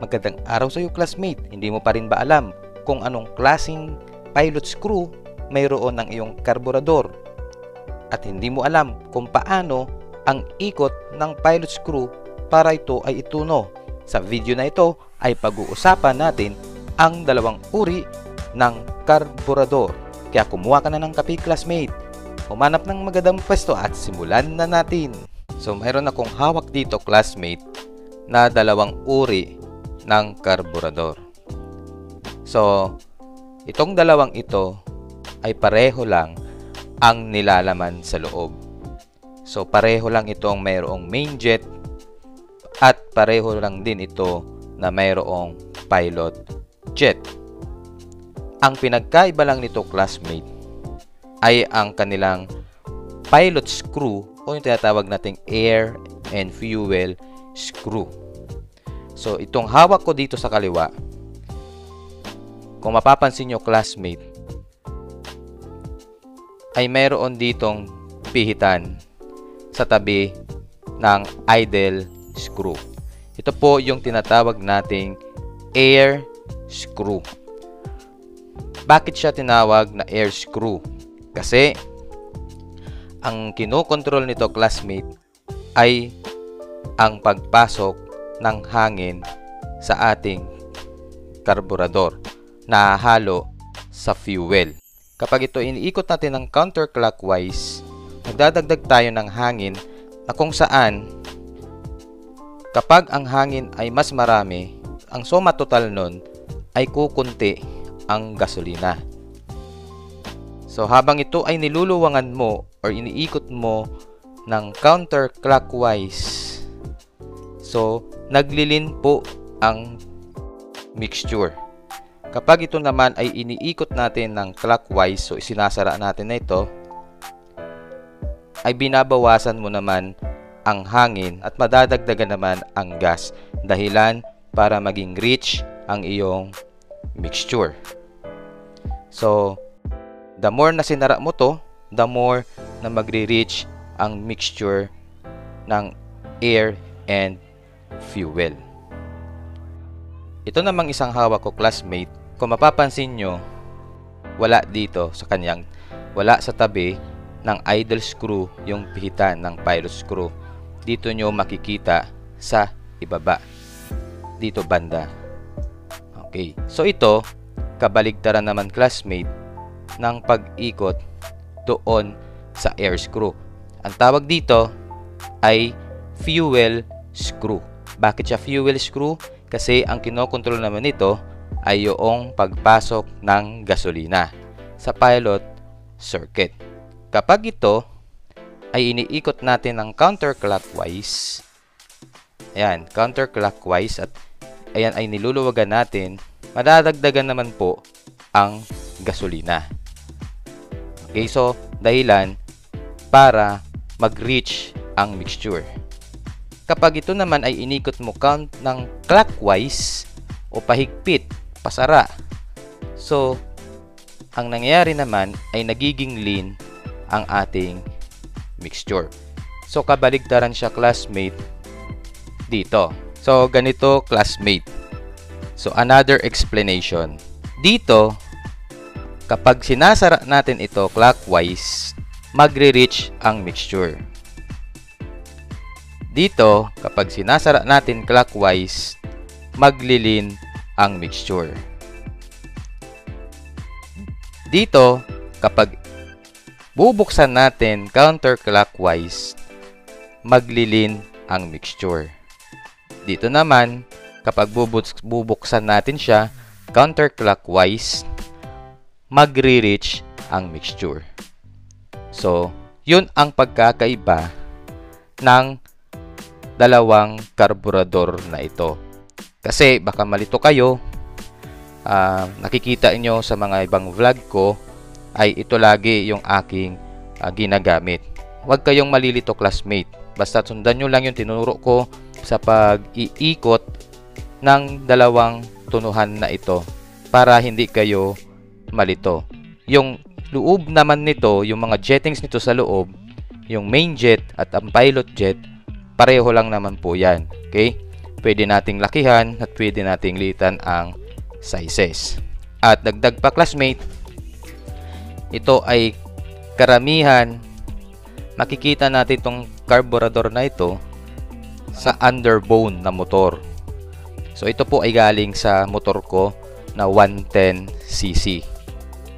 Magandang araw sa iyo, classmate. Hindi mo pa rin ba alam kung anong klaseng pilot screw mayroon ng iyong karburador? At hindi mo alam kung paano ang ikot ng pilot screw para ito ay ituno? Sa video na ito ay pag-uusapan natin ang dalawang uri ng karburador. Kaya kumuha ka na ng kape, classmate. Humanap ng magandang pwesto at simulan na natin. So mayroon akong hawak dito, classmate, na dalawang uri ng karburador. So, itong dalawang ito ay pareho lang ang nilalaman sa loob. So, pareho lang itong mayroong main jet at pareho lang din ito na mayroong pilot jet. Ang pinagkaiba lang nito, classmate, ay ang kanilang pilot screw o yung tinatawag nating air and fuel screw. So, itong hawak ko dito sa kaliwa, kung mapapansin nyo, classmate, ay mayroon ditong pihitan sa tabi ng idle screw. Ito po yung tinatawag nating air screw. Bakit siya tinawag na air screw? Kasi, ang kinokontrol nito, classmate, ay ang pagpasok ng hangin sa ating karburador na halo sa fuel. Kapag ito iniikot natin ng counterclockwise, nagdadagdag tayo ng hangin na kung saan kapag ang hangin ay mas marami, ang suma total nun ay kukunti ang gasolina. So habang ito ay niluluwangan mo or iniikot mo ng counterclockwise, so naglilin po ang mixture. Kapag ito naman ay iniikot natin ng clockwise, so isinasara natin na ito, ay binabawasan mo naman ang hangin at madadagdagan naman ang gas, dahilan para maging rich ang iyong mixture. So, the more na sinara mo to, the more na magre-reach ang mixture ng air and fuel. Ito namang isang hawak ko, classmate, kung mapapansin nyo, wala dito sa kanyang, wala sa tabi ng idle screw yung pihitan ng pilot screw. Dito nyo makikita sa ibaba, dito banda. Okay, so ito kabaligtaran naman, classmate, ng pag-ikot doon sa air screw. Ang tawag dito ay fuel screw. Bakit siya fuel screw? Kasi ang kinokontrol naman nito ay yung pagpasok ng gasolina sa pilot circuit. Kapag ito ay iniikot natin ng counterclockwise, ayan, counterclockwise, at ayan ay niluluwagan natin, madadagdagan naman po ang gasolina. Okay, so dahilan para mag-reach ang mixture. Kapag ito naman ay inikot mo ng clockwise o pahigpit, pasara, so ang nangyayari naman ay nagiging lean ang ating mixture. So kabaligtaran siya, classmate, dito. So ganito, classmate. So another explanation. Dito, kapag sinasara natin ito clockwise, magre-reach ang mixture. Dito, kapag sinasara natin clockwise, maglilin ang mixture. Dito, kapag bubuksan natin counterclockwise, maglilin ang mixture. Dito naman, kapag bubuksan natin siya counterclockwise, magre-reach ang mixture. So, yun ang pagkakaiba ng dalawang karburador na ito. Kasi baka malito kayo, nakikita nyo sa mga ibang vlog ko ay ito lagi yung aking ginagamit. Huwag kayong malilito, classmate. Basta sundan nyo lang yung tinuro ko sa pag-iikot ng dalawang tunuhan na ito para hindi kayo malito. Yung loob naman nito, yung mga jettings nito sa loob, yung main jet at ang pilot jet, pareho lang naman po yan. Okay? pwede nating lakihan at pwede nating litan ang sizes. At dagdag pa classmate, ito ay karamihan makikita natin itong carburetor na ito sa underbone na motor. So ito po ay galing sa motor ko na 110cc.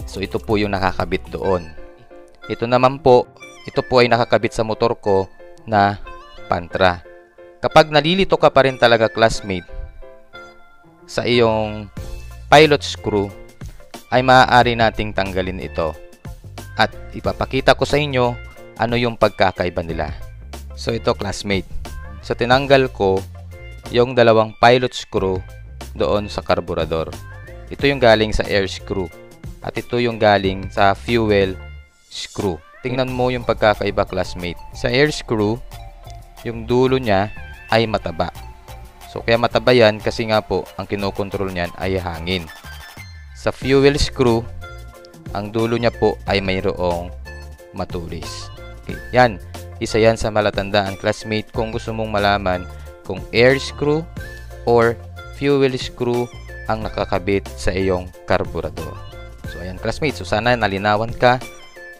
So ito po yung nakakabit doon. Ito naman po, ito po ay nakakabit sa motor ko na Pantra. Kapag nalilito ka pa rin talaga classmate sa iyong pilot screw, ay maaari nating tanggalin ito. At ipapakita ko sa inyo ano yung pagkakaiba nila. So ito classmate, so tinanggal ko yung dalawang pilot screw doon sa carburetor. Ito yung galing sa air screw at ito yung galing sa fuel screw. Tingnan mo yung pagkakaiba classmate. Sa air screw, yung dulo niya ay mataba. So kaya mataba yan kasi nga po ang kinokontrol niyan ay hangin. Sa fuel screw, ang dulo niya po ay mayroong matulis. Okay, yan. Isa yan sa malatandaan classmate kung gusto mong malaman kung air screw or fuel screw ang nakakabit sa iyong carburetor. So ayan classmate, so sana nalinawan ka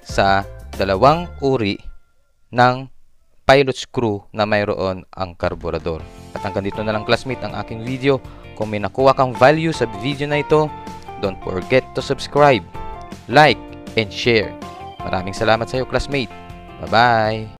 sa dalawang uri ng pilot screw na mayroon ang carburetor. At hanggang dito na lang classmate ang aking video. Kung may nakuha kang value sa video na ito, don't forget to subscribe, like, and share. Maraming salamat sa iyo classmate. Bye-bye!